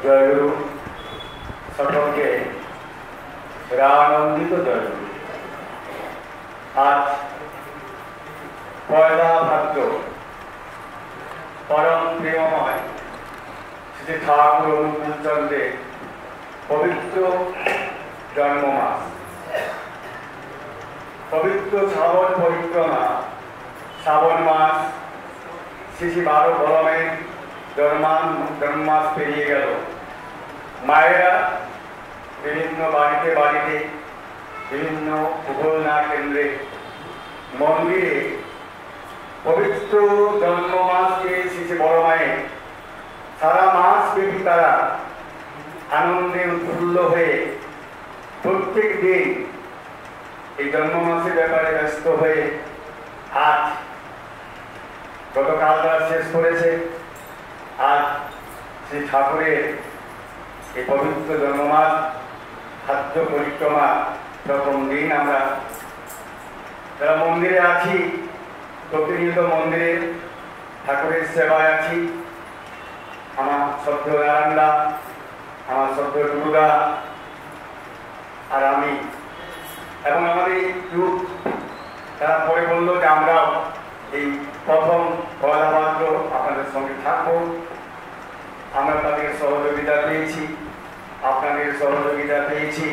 জয়গুরু সকলকে রানন্দিত জয়গুরু। আজ পয়লা ভাদ্র, পরম প্রেমময় শ্রী ঠাকুর অনুকূলচন্দ্রের পবিত্র জন্মমাস। পবিত্র শ্রাবণ পরিক্রমা, শ্রাবণ মাস, শ্রী 12 কলমের জন্মাস পেরিয়ে গেল। মায়েরা বিভিন্ন বাড়িতে বাড়িতে, বিভিন্ন উপাসনা কেন্দ্রে, মন্দিরে পবিত্র জন্মমাসকে শ্রী বড় মায়ের সারা মাস ব্যাপী তারা আনন্দে উৎফুল্ল হয়ে প্রত্যেক দিন এই জন্মমাসের ব্যাপারে ব্যস্ত হয়ে আজ গতকাল তারা শেষ করেছে। আজ শ্রী ঠাকুরের এই পবিত্র জন্মমাস ভাদ্র পরিক্রমা প্রথম দিন। আমরা যারা মন্দিরে আছি, প্রতিনিয়ত মন্দিরে ঠাকুরের সেবায় আছি। আমার শ্রদ্ধ নারায়ণদা, আমার শ্রদ্ধ টুটুদা আর আমি এবং আমাদের গ্রুপ, তারা পরে বললো যে আমরাও এই প্রথম পয়লা ভাদ্র আপনাদের সঙ্গে থাকবো। আমরা তাদের সহযোগিতা পেয়েছি, আপনাদের সহযোগিতা পেয়েছি,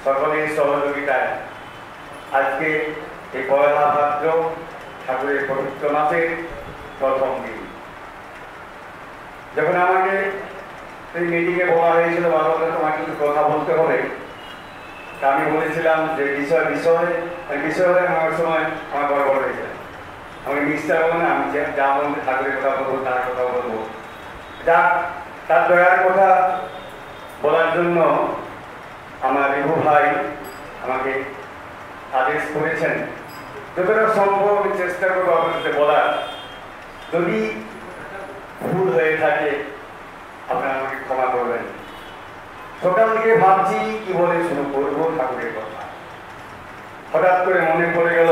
সকলের সহযোগিতায় আজকে এই পয়লা ভাদ্র ঠাকুরের পবিত্র মাসের প্রথম দিন। যখন আমাকে সেই মিটিংয়ে বলা হয়েছিল বাবা তোমাকে কিছু কথা বলতে হবে, আমি বলেছিলাম যে বিষয় আমার সময় আমার বড় বড় হয়েছে, আমি মিস্টার বলবো না, আমি যা বলতে ঠাকুরের কথা বলবো, তার কথা বলবো। যা তার দয়ার কথা বলার জন্য আমার রিভু ভাই আমাকে আদেশ করেছেন। যতটা সম্ভব আমি চেষ্টা করবো আপনাদের বলার। যদি ভুল হয়ে থাকে আপনারা আমাকে ক্ষমা করবেন। সকাল থেকে ভাবছি কি বলে শুরু করবো ঠাকুরের কথা। হঠাৎ করে মনে পড়ে গেল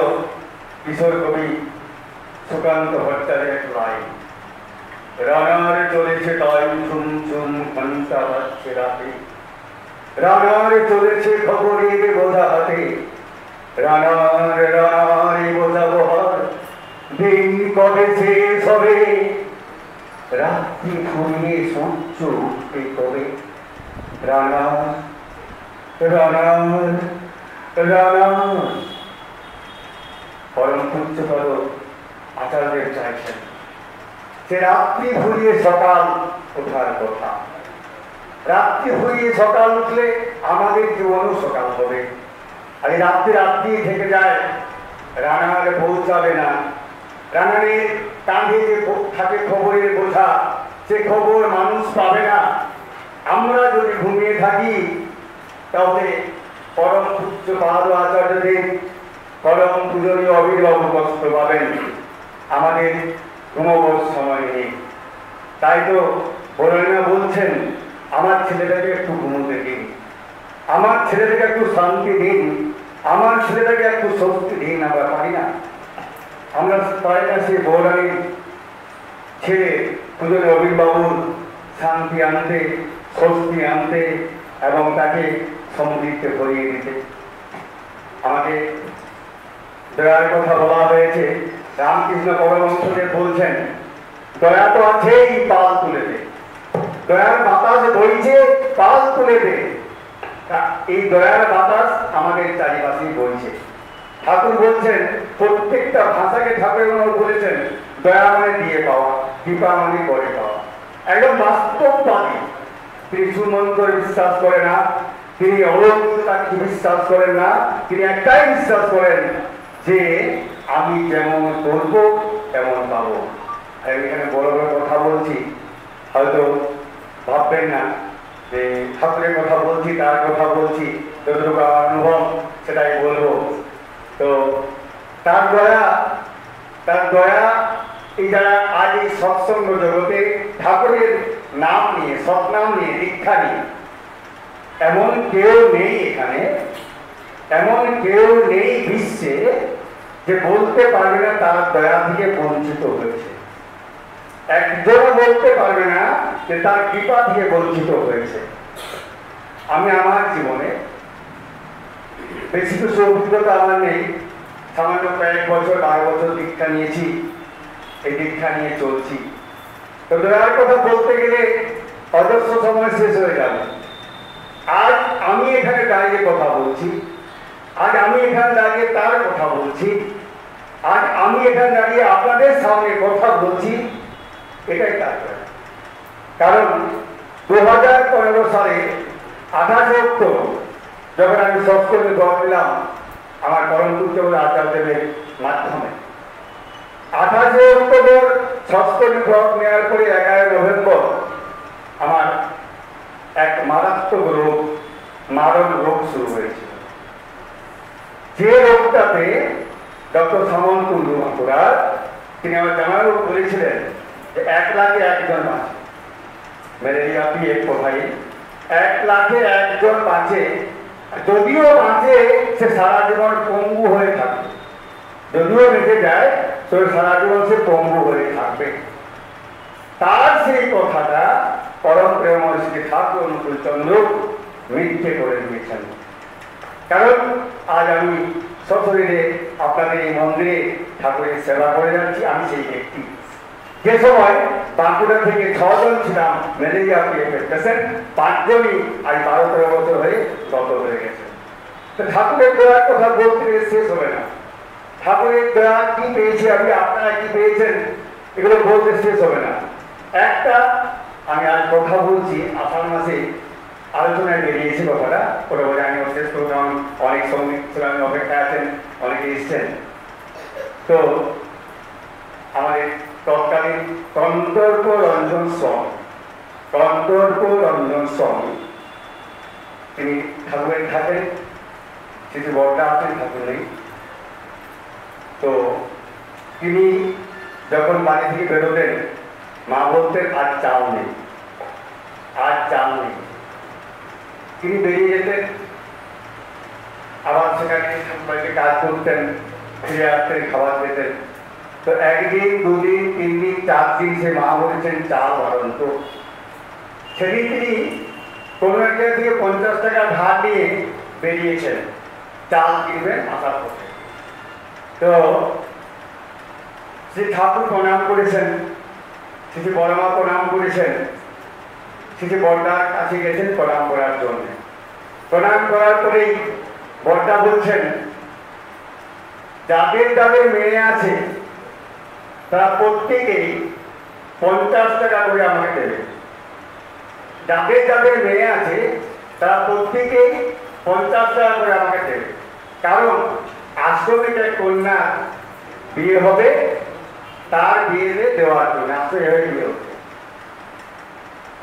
কিশোর কবি সুকান্ত ভট্টাচার্যের লাইন, রানারে চলেছে তাই চুম চুম ঘন্টা বাজছে রাতে, রানারে চলেছে খবরের বোঝা হাতে, রানারে রানারে বোঝা বহার, দিন কবে শেষ হবে, রাত্রি ফুরিয়ে সূর্য উঠবে কবে, রানার রানার রানার। পরম পূজ্যপদ আচার্যদেব চাইছেন যে রাত্রি ফুরিয়ে সকাল ওঠার কথা। রাত্রি ফুরিয়ে সকাল উঠলে আমাদের জীবনও সকাল হবে। আর এই রাত্রি থেকে যায়, রানার পৌঁছাবে না। রানারের কাঁধে যে থাকে খবরের বোঝা, সে খবর মানুষ পাবে না। আমরা যদি ঘুমিয়ে থাকি তাহলে পরম পূজ্যপাদ আচার্যদেব, পরম পূজনীয় অবির্ভাব কষ্ট পাবেন। আমাদের ঘুমাবার সময় নেই। তাই তো বরেনা বলছেন আমার ছেলেটাকে একটু ঘুমোতে দিন, আমার ছেলেটাকে একটু শান্তি দিন, আমার ছেলেটাকে একটু স্বস্তি দিন। আমরা পারি না, আমরা পারি না সেই বৌরানীর ছেলে পূজনীয় অবির্বাবুর শান্তি আনতে, স্বস্তি আনতে এবং তাকে সমৃদ্ধে ভরিয়ে দিতে। আমাকে দয়ার কথা বলা হয়েছে। রামকৃষ্ণ পরমহংসদেব বলছেন দয়া তো আছেই, পাল তুলে দে। দয়ার বাতাস বইছে, পাল তুলে দে। এই দয়ার বাতাস আমাদের চারিপাশেই বইছে। ঠাকুর বলছেন প্রত্যেকটা ভাষাকে ঠাকুর বলেছেন দয়া মানে দিয়ে পাওয়া, কৃপা মানে করে পাওয়া। একদম বাস্তববাদী। তিনি সুমন্ত্র বিশ্বাস করে না, তিনি অলৌকিকতাকে বিশ্বাস করেন না। তিনি একটাই বিশ্বাস করেন যে আমি যেমন করব তেমন পাবো। এখানে বড় বড় কথা বলছি, হয়তো ভাববেন না যে ঠাকুরের কথা বলছি, তার কথা বলছি, যতটুকু আমার অনুভব সেটাই বলবো। তো তার দয়া এই যারা আজ এই সৎসঙ্গ জগতে ঠাকুরের নাম নিয়ে, সৎনাম নিয়ে, দীক্ষা নিয়ে, এমন কেউ নেই এখানে, এমন কেউ নেই বিশ্বে যে বলতে পারবে না তার দয়া থেকে বঞ্চিত হয়েছে। একজনও বলতে পারবে না যে তার কৃপা থেকে বঞ্চিত হয়েছে। আমি আমার জীবনে বেশি কিছু অভিজ্ঞতা আমার নেই, সামান্য কয়েক বছর 12 বছর দীক্ষা নিয়েছি, এই দীক্ষা নিয়ে চলছি। তো দয়ার কথা বলতে গেলে অজস্র সময় শেষ হয়ে যাবে। আজ আমি এখানে দাঁড়িয়ে কথা বলছি, আজ আমি এখানে দাঁড়িয়ে তার কথা বলছি, আজ আমি এখানে দাঁড়িয়ে আপনাদের সামনে কথা বলছি, এটাই তার কারণ 2015 সালে 28 অক্টোবর যখন আমি সৎকর্মে জন্ম নিলাম আমার পরমপূজ্য আচার্যদেবের মাধ্যমে, 28 অক্টোবর সৎকর্মে জন্ম নেওয়ার পরে 11 নভেম্বর আমার এক মারাত্মক রোগ, মারণ রোগ শুরু হয়েছিল। যে রোগটাতে ডক্টর সামন কুণ্ডু বাঁকুড়ার তিনি আমার জানার বলেছিলেন যে 1 লাখে 1 জন বাঁচে, ম্যালেরিয়া পিএফ ভাই 1 লাখে 1 জন বাঁচে, যদিও বাঁচে সে সারা জীবন পঙ্গু হয়ে থাকবে, যদিও বেঁচে যায় তো সারা জীবন সে পঙ্গু হয়ে থাকবে। তার সেই কথাটা পরম প্রেমময় শ্রী ঠাকুর অনুকূল চন্দ্র মিথ্যে করে দিয়েছেন। কারণ আজ আমি সশরীরে আপনাদের এই মন্দিরে ঠাকুরের সেবা করে যাচ্ছি, আমি সেই ব্যক্তি। যে সময় বাঁকুড়া থেকে 6 জন ছিলাম ম্যালেরিয়া পেশেন্ট, 5 জনই আজ 12-13 বছর হয়ে গত হয়ে গেছে। তো ঠাকুরের দয়ার কথা বলতে গেলে শেষ হবে না। ঠাকুরের দয়া কি পেয়েছি আমি, আপনারা কি পেয়েছেন, এগুলো বলতে শেষ হবে না। একটা আমি আজ কথা বলছি, আষাঢ় মাসে আলোচনায় বেরিয়েছি কথাটা, ওটা বলে আমি শেষ করলাম। অনেক সঙ্গীত আমি অপেক্ষা আছেন, অনেকে এসছেন। তো আমাদের তৎকালীন কন্দর্প রঞ্জন স্বামী তিনি ঠাকুরের থাকেন, সেটি বড়টা আছেন, ঠাকুর নেই। তো তিনি যখন বাড়ি থেকে বেরোতেন মা বলতেন আজ চাল নেই, আজ চাল নেই। তিনি বেরিয়ে যেতেন, আবার সেখানে বাড়িতে কাজ করতেন, ফিরে আসতেন, খাবার দিতেন। তো 1 দিন 2 দিন 3 দিন 4 দিন সে মা বলেছেন চাল বাড়ন্ত। সেদিন তিনি কোনো একটা থেকে 50 টাকা ধার নিয়ে বেরিয়েছেন চাল কিনবেন আসার পথে। তো শ্রী ঠাকুর প্রণাম করেছেন, শ্রী বড়মা প্রণাম করেছেন, শ্রী বড়দার কাছে গেছেন প্রণাম করার জন্য। প্রণাম করার পরেই বড়দা বলছেন যাদের যাদের মেয়ে আছে তারা প্রত্যেকেই 50 টাকা করে আমাকে দেবে। যাদের যাদের মেয়ে আছে তারা প্রত্যেকেই 50 টাকা করে আমাকে দেবে, কারণ আশ্রমিক এক কন্যা বিয়ে হবে, তার বিয়ে দেওয়ার জন্য আশ্রয় হয়ে বিয়ে হচ্ছে।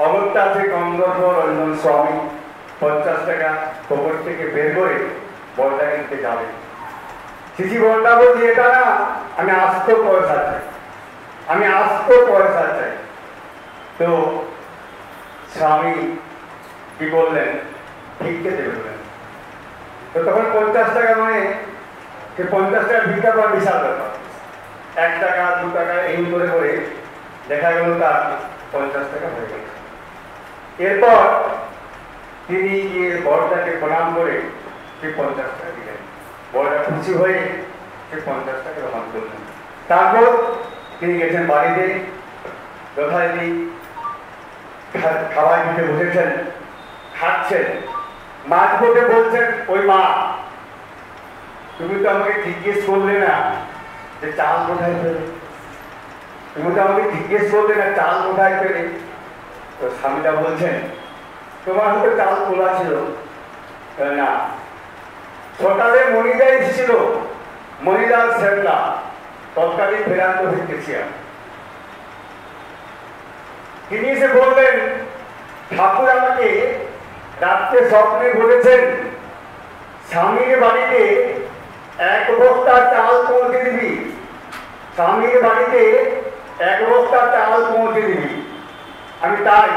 অমরটা আছে কন্দর্প রঞ্জন স্বামী 50 টাকা খবর থেকে বের করে বড়দা কিনতে যাবে। শিশি বড়দা বলছি এটা না, আমি আস্ত পয়সা চাই, আমি আস্ত পয়সা চাই। তো স্বামী কি বললেন, ভিক্ষে দেবে বললেন। তো তখন 50 টাকা মানে 50 টাকা ভিক্ষা করা বিশাল ব্যাপার। 1 টাকা 2 টাকা এই করে করে দেখা গেল তার 50 টাকা হয়ে গেল। এরপর তিনি গিয়ে বড়দাকে প্রণাম করে সে 50 টাকা দিলেন। বড়দা খুশি হয়ে সে 50 টাকা গ্রহণ করলেন। তারপর তিনি গেছেন বাড়িতে, যথারীতি খাবার দিতে বসেছেন, খাচ্ছেন। মাছ বসে বলছেন ওই মা তুমি তো আমাকে জিজ্ঞেস করলে না যে চাল কোথায় পেলে, তুমি তো আমাকে জিজ্ঞেস করলে না চাল কোথায় পেলে। তো স্বামীটা বলছেন তোমার হয়তো চাল তোলা ছিল না, সকালে মনিদা এসেছিল, মনিদার সেবলা তৎকালীন বেদান্ত ভিত্তিছিয়া, তিনি এসে বললেন ঠাকুর আমাকে রাত্রে স্বপ্নে বলেছেন স্বামীর বাড়িতে 1 বস্তা চাল পৌঁছে দিবি, স্বামীর বাড়িতে 1 বস্তা চাল পৌঁছে দিবি। আমি তাই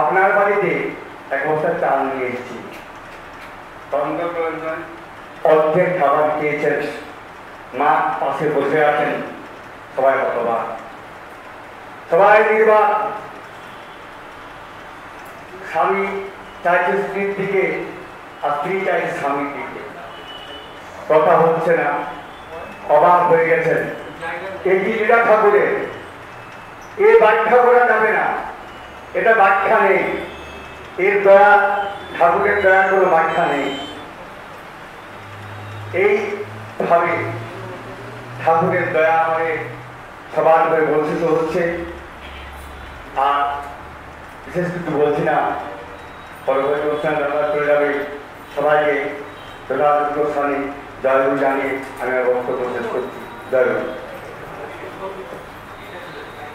আপনার বাড়িতে 1 বস্তা চাল নিয়ে এসেছি। অর্ধেক খাবার খেয়েছেন, মা পাশে বসে আছেন, সবাই হতবাক। সবাই নির্বাক, স্বামী চাইছে স্ত্রীর দিকে আর স্ত্রী চাইছে স্বামীর দিকে, কথা হচ্ছে না, অবাক হয়ে গেছেন। এটি লীলা ঠাকুরের, এ ব্যাখ্যা করা যাবে না, এটা ব্যাখ্যা নেই, এর দয়া, ঠাকুরের দয়া কোনো ব্যাখ্যা নেই। এইভাবে ঠাকুরের দয়া করে সবার করে বঞ্চিত হচ্ছে। আর বিশেষ কিছু বলছি না, পরবর্তী অনুষ্ঠান চলে যাবে। সবাইকে যথাযথ স্থানে জয়গুরু জানিয়ে আমি আমার বক্তব্য শেষ করছি। জয়গুরু।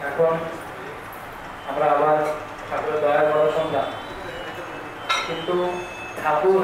এখন আমরা আবার ঠাকুরের দয়া বড় সন্ধ্যা, কিন্তু ঠাকুর